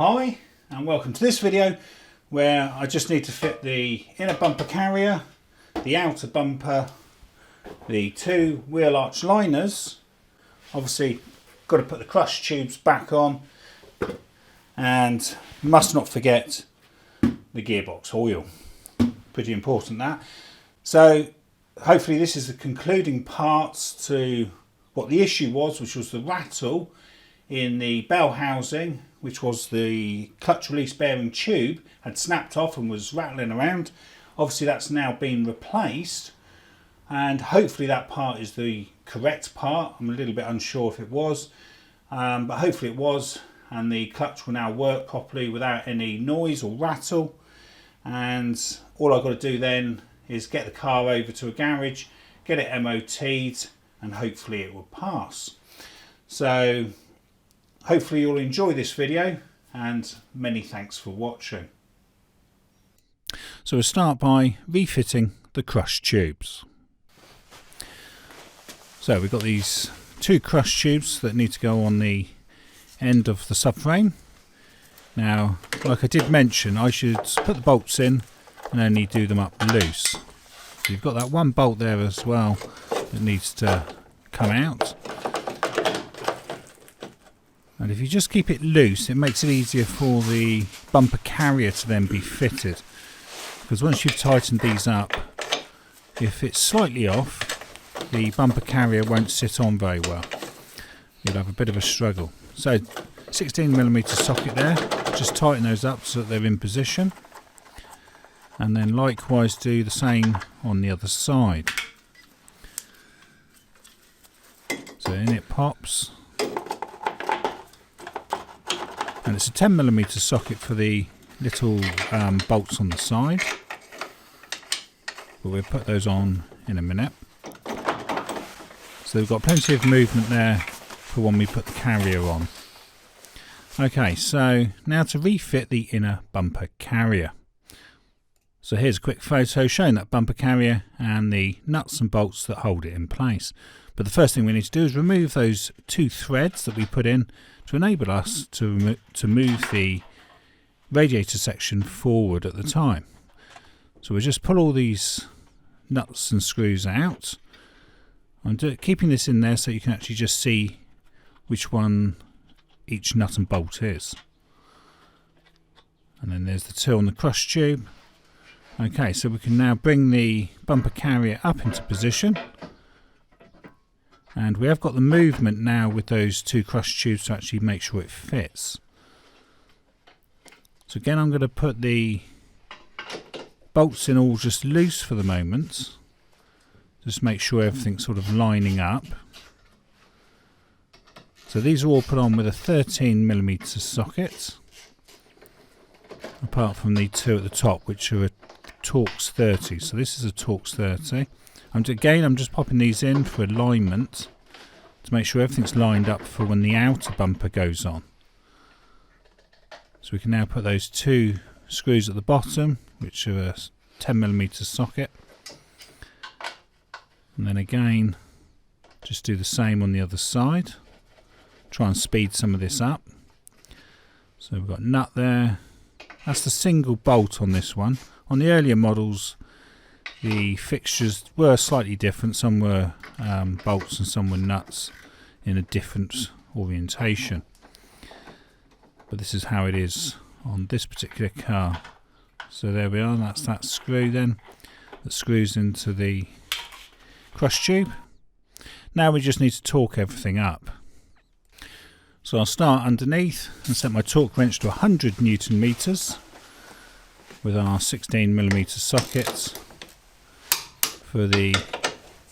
Hi and welcome to this video where I just need to fit the inner bumper carrier, the outer bumper, the two wheel arch liners. Obviously got to put the crush tubes back on and must not forget the gearbox oil. Pretty important that. So hopefully this is the concluding parts to what the issue was, which was the rattle in the bell housing, which was the clutch release bearing tube had snapped off and was rattling around. Obviously that's now been replaced and hopefully that part is the correct part. I'm a little bit unsure if it was, but hopefully it was, and the clutch will now work properly without any noise or rattle. And all I've got to do then is get the car over to a garage, get it MOT'd, and hopefully it will pass. So hopefully you'll enjoy this video and many thanks for watching. So we'll start by refitting the crush tubes. So we've got these two crush tubes that need to go on the end of the subframe. Now, like I did mention, I should put the bolts in and only do them up loose. So you've got that one bolt there as well that needs to come out. And if you just keep it loose, it makes it easier for the bumper carrier to then be fitted. Because once you've tightened these up, if it's slightly off, the bumper carrier won't sit on very well. You'll have a bit of a struggle. So 16mm socket there, just tighten those up so that they're in position. And then likewise do the same on the other side. So in it pops. And it's a 10mm socket for the little bolts on the side, but we'll put those on in a minute. So we've got plenty of movement there for when we put the carrier on. Okay, so now to refit the inner bumper carrier. So here's a quick photo showing that bumper carrier and the nuts and bolts that hold it in place. But the first thing we need to do is remove those two threads that we put in to enable us to move the radiator section forward at the time. So we'll just pull all these nuts and screws out. I'm keeping this in there so you can actually just see which one each nut and bolt is. And then there's the two on the crush tube. Okay, so we can now bring the bumper carrier up into position. And we have got the movement now with those two crush tubes to actually make sure it fits. So again, I'm going to put the bolts in all just loose for the moment. Just make sure everything's sort of lining up. So these are all put on with a 13mm socket. Apart from the two at the top, which are a Torx 30. So this is a Torx 30. Again, I'm just popping these in for alignment to make sure everything's lined up for when the outer bumper goes on. So we can now put those two screws at the bottom, which are a 10mm socket. And then again, just do the same on the other side. Try and speed some of this up. So we've got nut there. That's the single bolt on this one. On the earlier models, the fixtures were slightly different. Some were bolts and some were nuts in a different orientation. But this is how it is on this particular car. So there we are, that's that screw then that screws into the crush tube. Now we just need to torque everything up. So I'll start underneath and set my torque wrench to 100 Newton meters with our 16mm sockets for the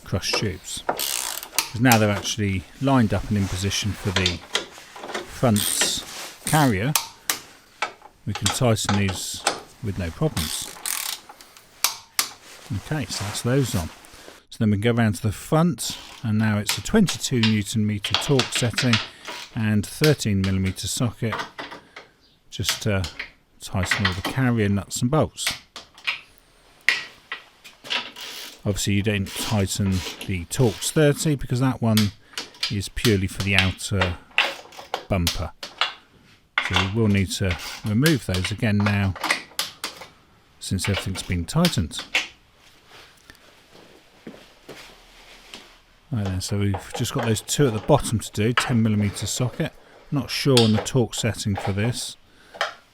crush tubes. Because now they're actually lined up and in position for the front carrier, we can tighten these with no problems. Okay, so that's those on. So then we can go around to the front, and now it's a 22 Newton meter torque setting and 13mm socket just to tighten all the carrier nuts and bolts. Obviously you don't tighten the Torx 30 because that one is purely for the outer bumper. So we will need to remove those again now, since everything's been tightened. Right then, so we've just got those two at the bottom to do, 10mm socket. Not sure on the torque setting for this.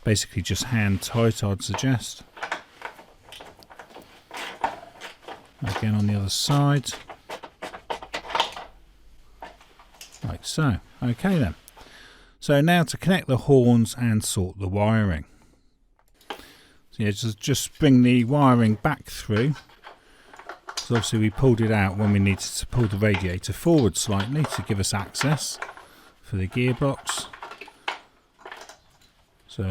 Basically just hand tight, I'd suggest. Again on the other side. Like so. Okay then. So now to connect the horns and sort the wiring. So yeah, just bring the wiring back through. So obviously we pulled it out when we needed to pull the radiator forward slightly to give us access for the gearbox. So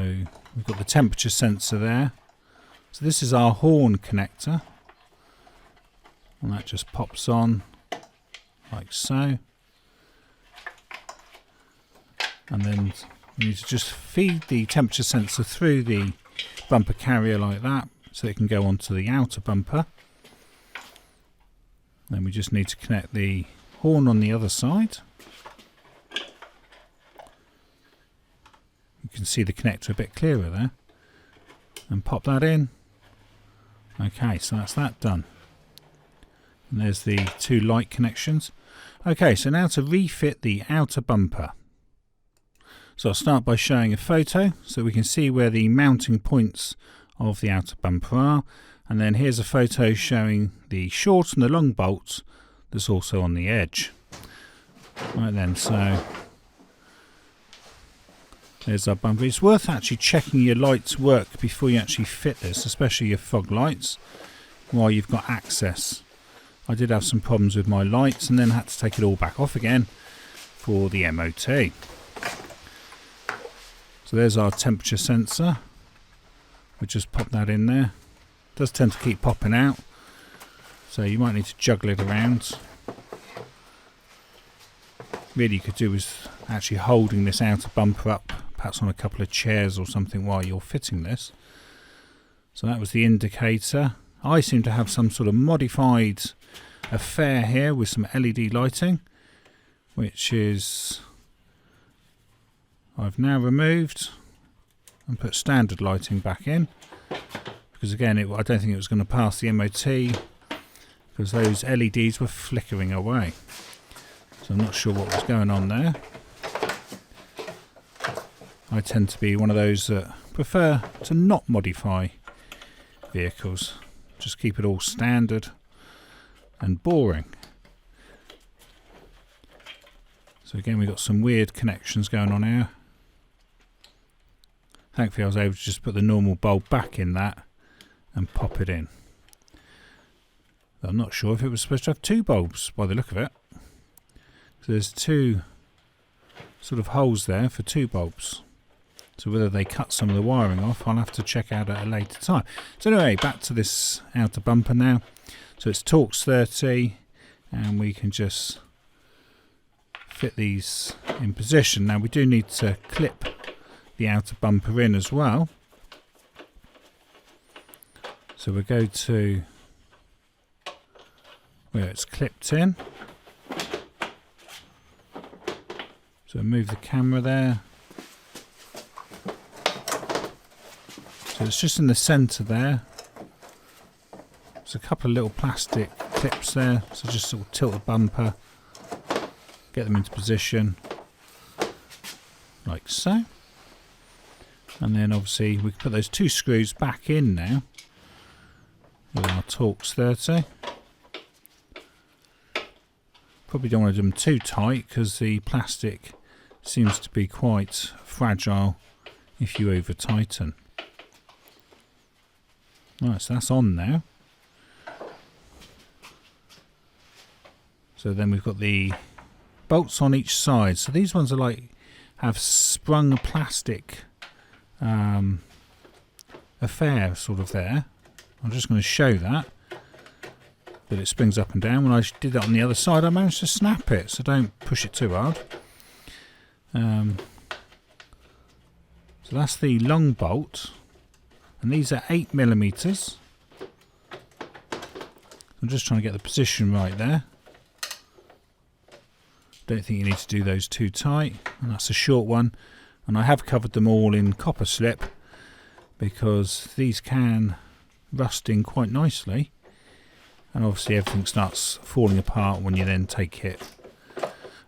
we've got the temperature sensor there. So this is our horn connector. And that just pops on like so. And then we need to just feed the temperature sensor through the bumper carrier like that, so it can go onto the outer bumper. Then we just need to connect the horn on the other side. You can see the connector a bit clearer there. And pop that in. Okay, so that's that done. And there's the two light connections. Okay, so now to refit the outer bumper. So I'll start by showing a photo so we can see where the mounting points of the outer bumper are. And then here's a photo showing the short and the long bolts that's also on the edge. Right then, so there's our bumper. It's worth actually checking your lights work before you actually fit this, especially your fog lights, while you've got access. I did have some problems with my lights and then had to take it all back off again for the MOT. So there's our temperature sensor. We'll just pop that in there. It does tend to keep popping out, so you might need to juggle it around. Really, you could do is actually holding this outer bumper up, perhaps on a couple of chairs or something while you're fitting this. So that was the indicator. I seem to have some sort of modified affair here with some LED lighting, which is I've now removed and put standard lighting back in, because again I don't think it was going to pass the MOT because those LEDs were flickering away. So I'm not sure what was going on there. I tend to be one of those that prefer to not modify vehicles, just keep it all standard and boring. So again, we've got some weird connections going on here. Thankfully I was able to just put the normal bulb back in that and pop it in. I'm not sure if it was supposed to have two bulbs by the look of it. So there's two sort of holes there for two bulbs. So whether they cut some of the wiring off, I'll have to check out at a later time. So anyway, back to this outer bumper now. So it's Torx 30, and we can just fit these in position. Now we do need to clip the outer bumper in as well. So we'll go to where it's clipped in. So move the camera there. So it's just in the centre there. There's a couple of little plastic clips there, so just sort of tilt the bumper, get them into position like so. And then obviously we can put those two screws back in now with our Torx 30. Probably don't want to do them too tight because the plastic seems to be quite fragile if you over tighten. Right, so that's on now. So then we've got the bolts on each side. So these ones are like have sprung plastic affair sort of there. I'm just going to show that it springs up and down. When I did that on the other side, I managed to snap it, so don't push it too hard. So that's the long bolt, and these are 8mm. I'm just trying to get the position right there. Don't think you need to do those too tight, and that's a short one. and I have covered them all in copper slip because these can rust in quite nicely, and obviously everything starts falling apart when you then take it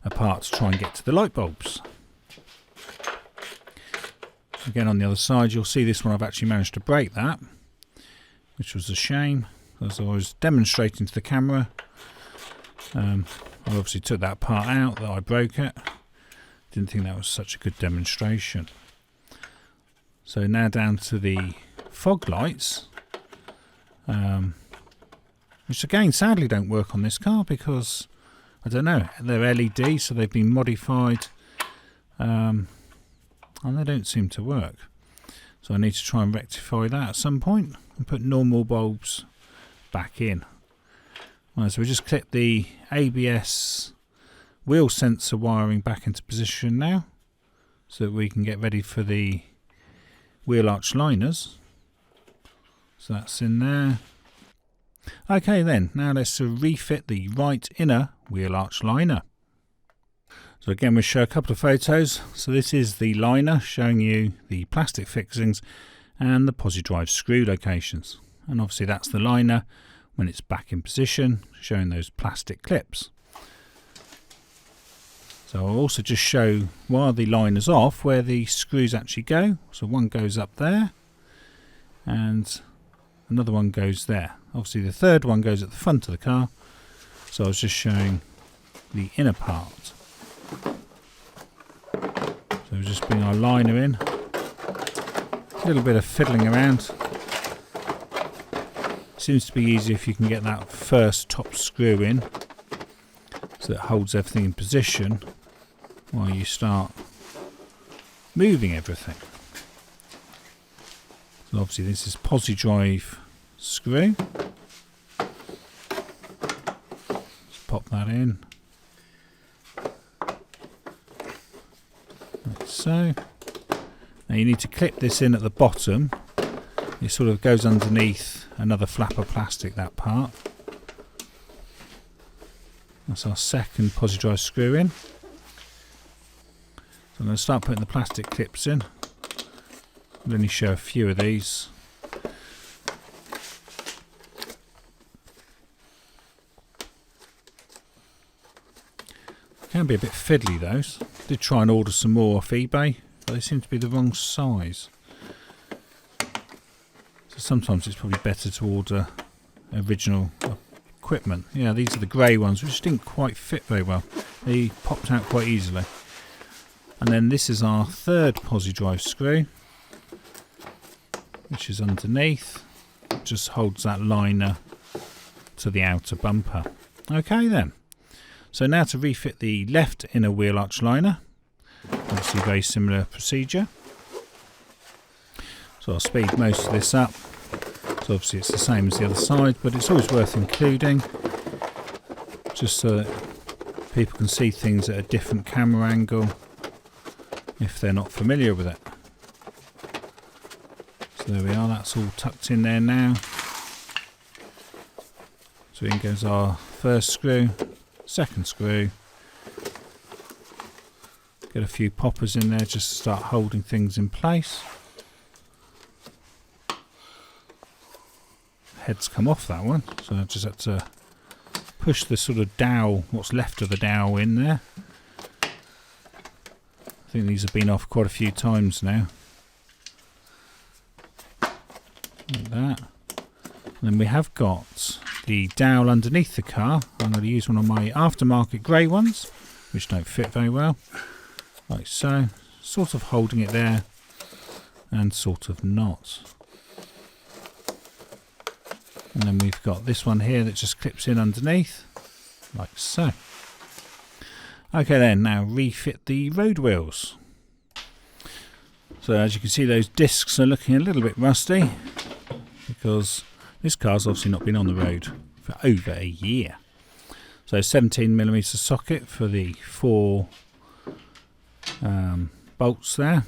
apart to try and get to the light bulbs. Again, on the other side you'll see this one I've actually managed to break that, which was a shame, as I was demonstrating to the camera. I obviously took that part out that I broke it. Didn't think that was such a good demonstration. So now down to the fog lights, which again sadly don't work on this car because, I don't know, they're LED, so they've been modified, and they don't seem to work. So I need to try and rectify that at some point and put normal bulbs back in. Right, so we just clip the ABS wheel sensor wiring back into position now, so that we can get ready for the wheel arch liners. So that's in there. Okay then, now let's refit the right inner wheel arch liner. So again, we'll show a couple of photos. So this is the liner showing you the plastic fixings and the posi drive screw locations. And obviously that's the liner when it's back in position, showing those plastic clips. So I'll also just show, while the liner's off, where the screws actually go. So one goes up there and another one goes there. Obviously the third one goes at the front of the car. So I was just showing the inner part. So we'll just bring our liner in. A little bit of fiddling around. Seems to be easier if you can get that first top screw in, so it holds everything in position while you start moving everything. So obviously this is posi drive screw. Just pop that in. Like so. Now you need to clip this in at the bottom. It sort of goes underneath another flap of plastic, that part. That's our second posi drive screw in. So I'm going to start putting the plastic clips in. I'll only show a few of these. Can be a bit fiddly those. Did try and order some more off eBay, but they seem to be the wrong size. So sometimes it's probably better to order original equipment. Yeah, these are the grey ones, which didn't quite fit very well. They popped out quite easily. And then this is our third posi drive screw, which is underneath. It just holds that liner to the outer bumper. Okay then. So now to refit the left inner wheel arch liner. Obviously very similar procedure. So I'll speed most of this up. So obviously it's the same as the other side, but it's always worth including, just so that people can see things at a different camera angle if they're not familiar with it. So there we are, that's all tucked in there now. So in goes our first screw, second screw. Get a few poppers in there just to start holding things in place. Head's come off that one, so I just had to push the sort of dowel, what's left of the dowel, in there. I think these have been off quite a few times now. Like that. And then we have got the dowel underneath the car. I'm going to use one of my aftermarket grey ones, which don't fit very well. Like so. Sort of holding it there and sort of not. And then we've got this one here that just clips in underneath, like so. Okay then, now refit the road wheels. So as you can see, those discs are looking a little bit rusty, because this car's obviously not been on the road for over a year. So 17mm socket for the 4 bolts there.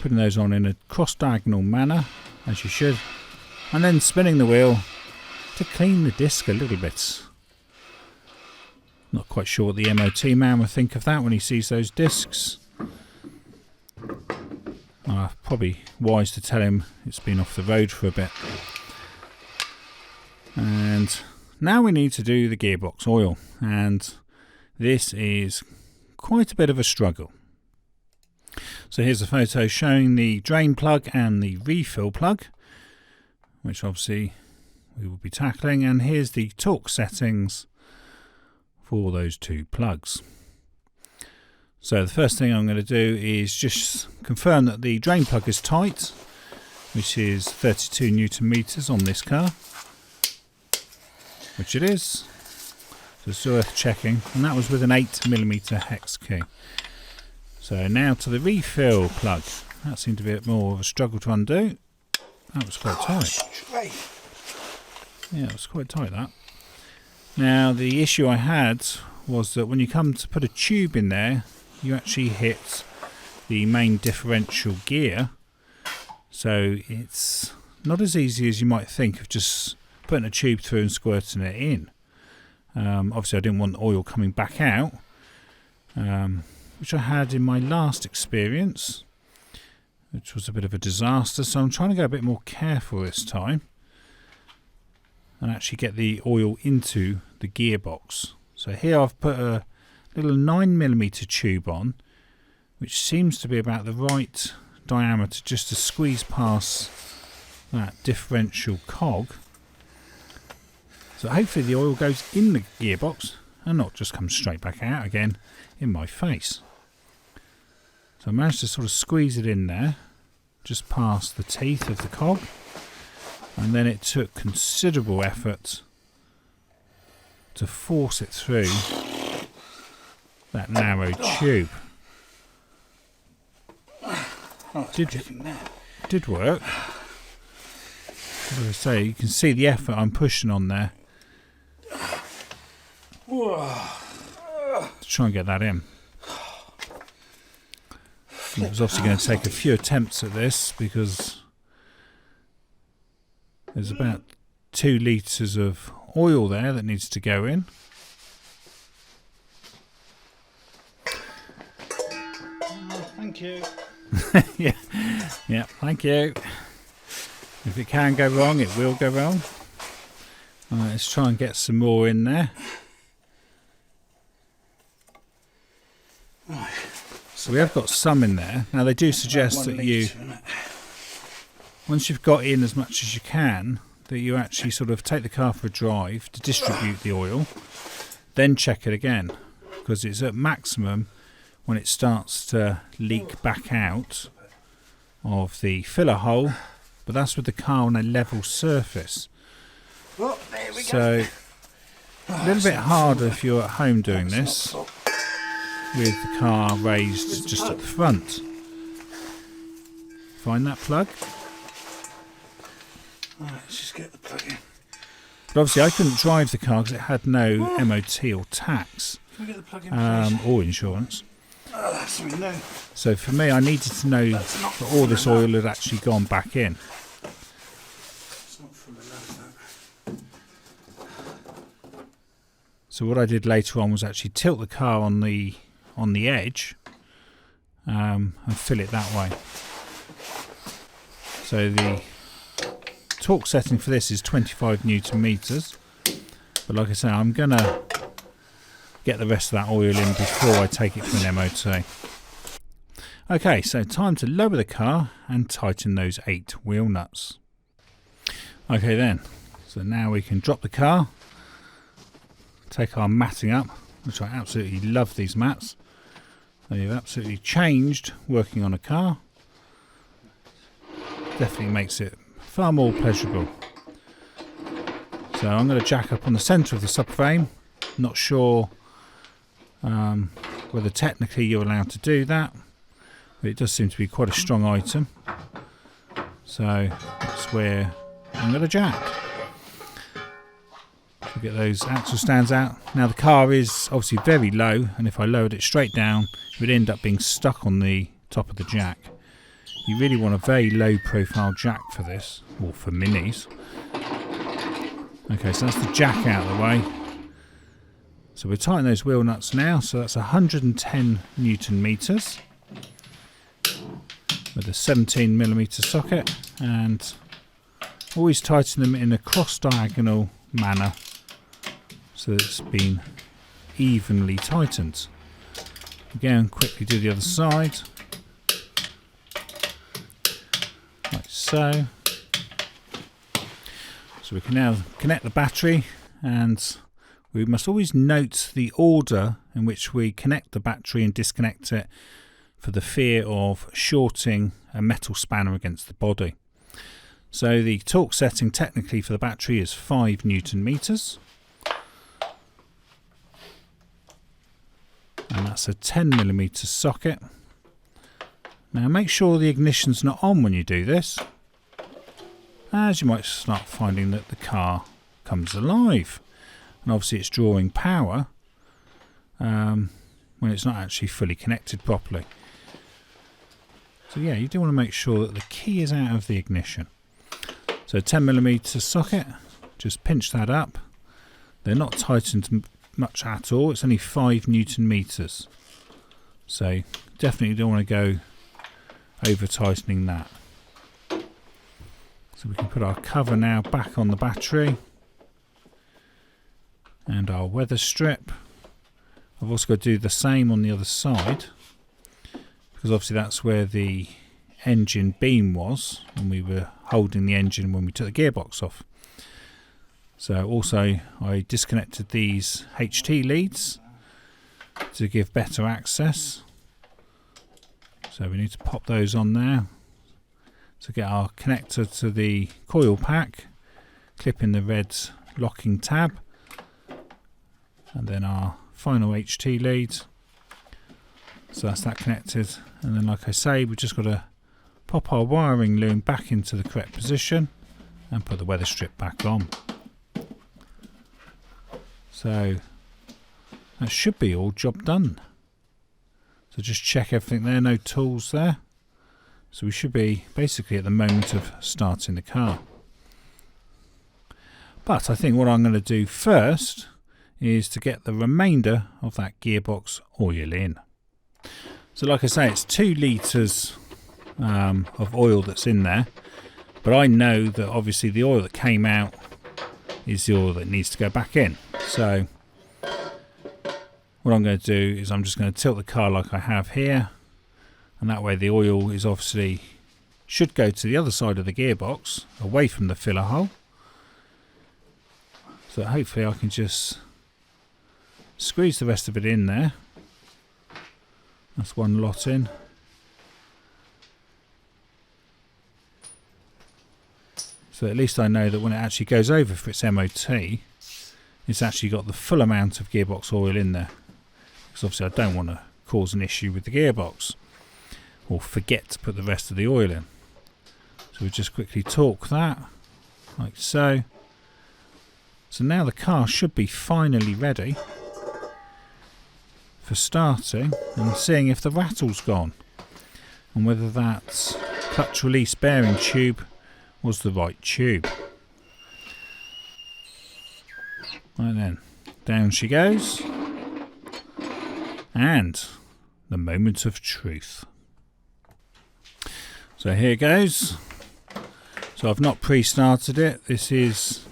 Putting those on in a cross-diagonal manner, as you should. And then spinning the wheel to clean the disc a little bit. Not quite sure what the MOT man would think of that when he sees those discs. Probably wise to tell him it's been off the road for a bit. And now we need to do the gearbox oil, and this is quite a bit of a struggle. So here's a photo showing the drain plug and the refill plug, which obviously we will be tackling, and here's the torque settings for those two plugs. So the first thing I'm going to do is just confirm that the drain plug is tight, which is 32 Newton meters on this car, which it is. So it's worth checking, and that was with an 8mm hex key. So now to the refill plug. That seemed to be a bit more of a struggle to undo. That was quite tight. Yeah, it was quite tight, that. Now the issue I had was that when you come to put a tube in there, you actually hit the main differential gear, so it's not as easy as you might think of just putting a tube through and squirting it in. Obviously I didn't want the oil coming back out, which I had in my last experience, which was a bit of a disaster, so I'm trying to go a bit more careful this time and actually get the oil into the gearbox. So here I've put a little 9mm tube on, which seems to be about the right diameter just to squeeze past that differential cog. So hopefully the oil goes in the gearbox and not just comes straight back out again in my face. So I managed to sort of squeeze it in there just past the teeth of the cog, and then it took considerable effort to force it through that narrow tube. Did work. As I say, you can see the effort I'm pushing on there to try and get that in. It was obviously going to take a few attempts at this because there's about 2 litres of oil there that needs to go in. Thank you. yeah, thank you. If it can go wrong, it will go wrong. Alright, let's try and get some more in there. So we have got some in there. Now they do suggest that you, once you've got in as much as you can, that you actually sort of take the car for a drive to distribute the oil, then check it again, because it's at maximum when it starts to leak back out of the filler hole, but that's with the car on a level surface. Oh, there we so a little bit harder if you're at home doing this with the car raised just at the front. Find that plug. Right, let's just get the plug in. But obviously I couldn't drive the car because it had no MOT or tax Can we get the plug in, please? or insurance. Oh, that's something new. So for me, I needed to know that all this oil had actually gone back in. It's not full enough, that. So what I did later on was actually tilt the car on the edge and fill it that way. So the torque setting for this is 25 Newton meters, but like I say, I'm gonna get the rest of that oil in before I take it for an MOT. Okay, so time to lower the car and tighten those 8 wheel nuts. Okay then, so now we can drop the car, take our matting up, which I absolutely love these mats. They've absolutely changed working on a car. Definitely makes it far more pleasurable. So I'm going to jack up on the centre of the subframe. Not sure whether technically you're allowed to do that, but it does seem to be quite a strong item. So that's where I'm going to jack. So get those axle stands out. Now the car is obviously very low, and if I lowered it straight down, it would end up being stuck on the top of the jack. You really want a very low profile jack for this, or for minis. Okay, so that's the jack out of the way. So we're tightening those wheel nuts now, so that's 110 Newton meters. with a 17mm socket, and always tighten them in a cross diagonal manner so that it's been evenly tightened. Again, quickly do the other side, like so. So we can now connect the battery, and we must always note the order in which we connect the battery and disconnect it, for the fear of shorting a metal spanner against the body. So the torque setting technically for the battery is 5 Newton meters, and that's a 10mm socket. Now make sure the ignition's not on when you do this, as you might start finding that the car comes alive, and obviously it's drawing power when it's not actually fully connected properly. So yeah, you do want to make sure that the key is out of the ignition. So 10mm socket, just pinch that up. They're not tightened much at all, it's only 5 Newton meters. So definitely don't want to go over tightening that. So we can put our cover now back on the battery, and our weather strip. I've also got to do the same on the other side, because obviously that's where the engine beam was when we were holding the engine when we took the gearbox off. So also I disconnected these HT leads to give better access. So we need to pop those on there to get our connector to the coil pack, clip in the red locking tab, and then our final HT lead. So that's that connected, and then like I say, we've just got to pop our wiring loom back into the correct position and put the weather strip back on. So that should be all job done. So just check everything there, no tools there. So we should be basically at the moment of starting the car. But I think what I'm going to do first is to get the remainder of that gearbox oil in. So like I say, it's 2 litres of oil that's in there, but I know that obviously the oil that came out is the oil that needs to go back in. So what I'm going to do is I'm just going to tilt the car like I have here, and that way the oil is obviously should go to the other side of the gearbox, away from the filler hole. So hopefully I can just squeeze the rest of it in there. That's one lot in. So at least I know that when it actually goes over for its MOT, it's actually got the full amount of gearbox oil in there. Because obviously I don't want to cause an issue with the gearbox, or forget to put the rest of the oil in. So we just quickly torque that, like so. So now the car should be finally ready for starting and seeing if the rattle's gone, and whether that clutch release bearing tube was the right tube. Right then, down she goes, and the moment of truth. So here goes. So I've not pre-started it, this is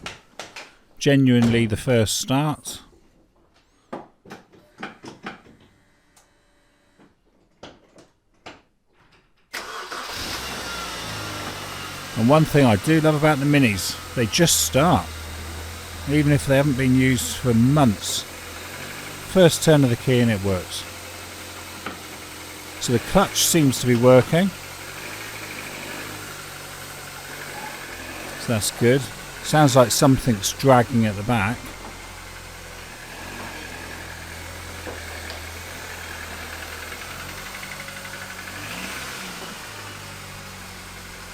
genuinely the first start. And one thing I do love about the Minis, they just start, even if they haven't been used for months. First turn of the key and it works. So the clutch seems to be working, so that's good. Sounds like something's dragging at the back.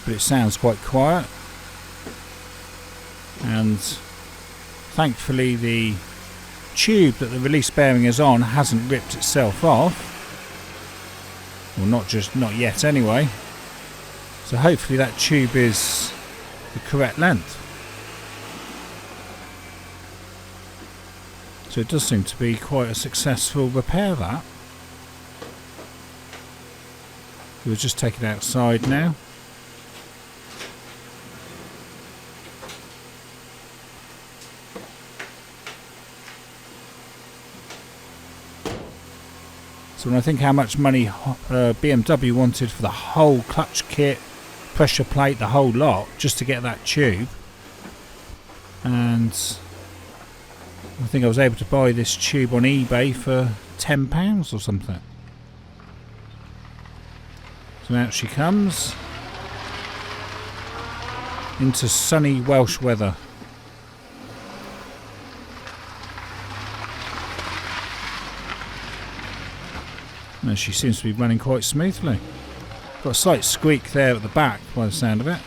But it sounds quite quiet, and thankfully the tube that the release bearing is on hasn't ripped itself off, well, not yet anyway. So hopefully that tube is the correct length. So it does seem to be quite a successful repair, that. We'll just take it outside now. So when I think how much money BMW wanted for the whole clutch kit, pressure plate, the whole lot, just to get that tube, and I think I was able to buy this tube on eBay for £10 or something. So out she comes into sunny Welsh weather. And she seems to be running quite smoothly. Got a slight squeak there at the back by the sound of it.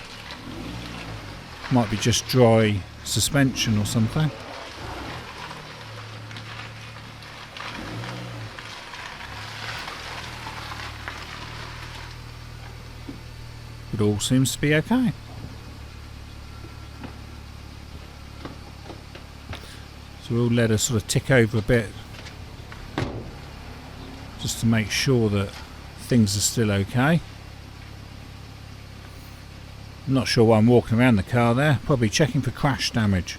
Might be just dry suspension or something. It all seems to be okay. So we'll let her sort of tick over a bit, just to make sure that things are still okay. I'm not sure why I'm walking around the car there, probably checking for crash damage.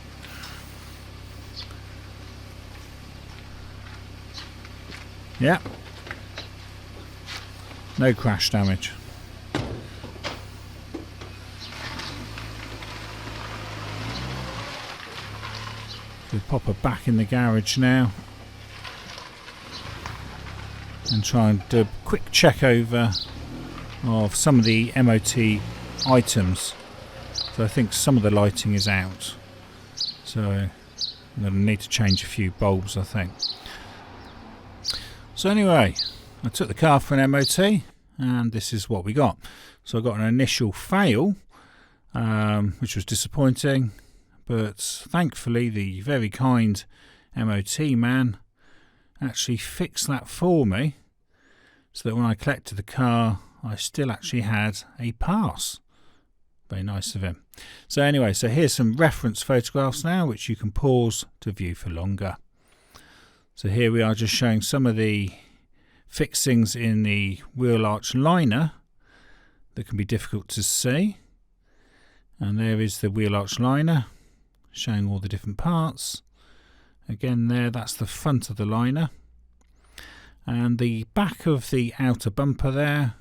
Yeah, no crash damage. We'll pop her back in the garage now and try and do a quick check over of some of the MOT items. So I think some of the lighting is out, so I'm going to need to change a few bulbs, I think. So anyway, I took the car for an MOT and this is what we got. So I got an initial fail, which was disappointing, but thankfully the very kind MOT man actually fixed that for me, so that when I collected the car I still actually had a pass. Very nice of him. So anyway, so here's some reference photographs now which you can pause to view for longer. So here we are, just showing some of the fixings in the wheel arch liner that can be difficult to see. And there is the wheel arch liner showing all the different parts. Again there, that's the front of the liner. And the back of the outer bumper there.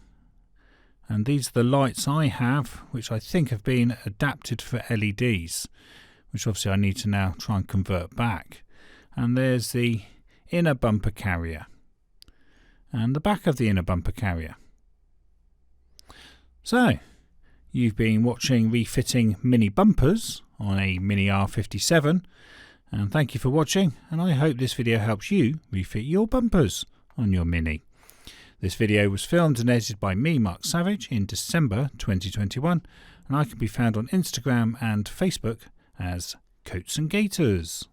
And these are the lights I have, which I think have been adapted for LEDs, which obviously I need to now try and convert back. And there's the inner bumper carrier and the back of the inner bumper carrier. So you've been watching Refitting Mini Bumpers on a Mini R57, and thank you for watching, and I hope this video helps you refit your bumpers on your Mini. This video was filmed and edited by me, Mark Savage, in December 2021, and I can be found on Instagram and Facebook as Coats and Gators.